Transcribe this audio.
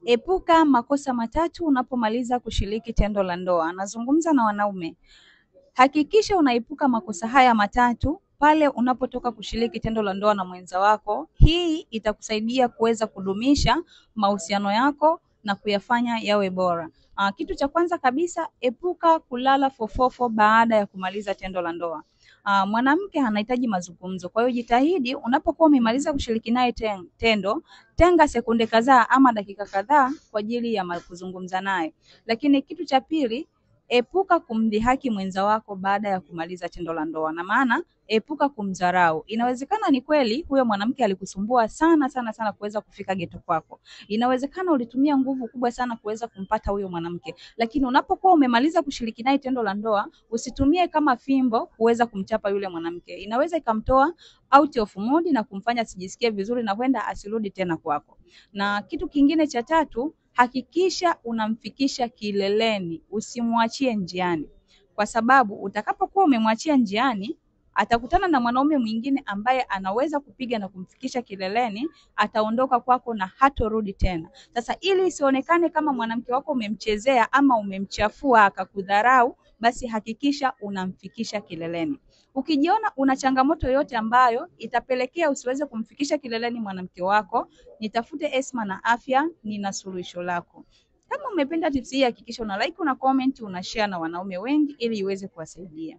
Epuka makosa matatu unapomaliza kushiriki tendo la ndoa. Nazungumza na wanaume. Hakikisha unaepuka makosa haya matatu pale unapotoka kushiriki tendo la ndoa na mwenza wako. Hii itakusaidia kuweza kudumisha mahusiano yako na kuyafanya yawe bora. Kitu cha kwanza kabisa, epuka kulala fofofo baada ya kumaliza tendo la ndoa. Mwanamke anahitaji mazungumzo. Kwa hiyo jitahidi unapokuwa umemaliza kushiriki naye tendo, tenga sekunde kadhaa ama dakika kadhaa kwa ajili ya kuzungumza naye. Lakini kitu cha pili, epuka kumdhihaki mwenza wako baada ya kumaliza tendo la ndoa. Na maana epuka kumdharau. Inawezekana ni kweli huyo mwanamke alikusumbua sana kuweza kufika geto kwako. Inawezekana ulitumia nguvu kubwa sana kuweza kumpata huyo mwanamke. Lakini unapokuwa umemaliza kushiriki naye tendo la ndoa, usitumie kama fimbo kuweza kumchapa yule mwanamke. Inaweza ikamtoa out of mood na kumfanya asijisikie vizuri na huenda asirudi tena kwako. Na kitu kingine cha tatu, hakikisha unamfikisha kileleni, usimwachie njiani. Kwa sababu utakapokuwa umemwachia njiani, atakutana na mwanaume mwingine ambaye anaweza kupiga na kumfikisha kileleni, ataondoka kwako na hatorudi tena. Sasa ili isionekane kama mwanamke wako umemchezea ama umemchafua akakudharau, basi hakikisha unamfikisha kileleni. Ukijiona una changamoto yoyote ambayo itapelekea usiweze kumfikisha kileleni mwanamke wako, nitafute Esma na Afya, nina suluhisho lako. Kama umependa tips hii, hakikisha una like, una comment, una share na wanaume wengi ili iweze kuwasaidia.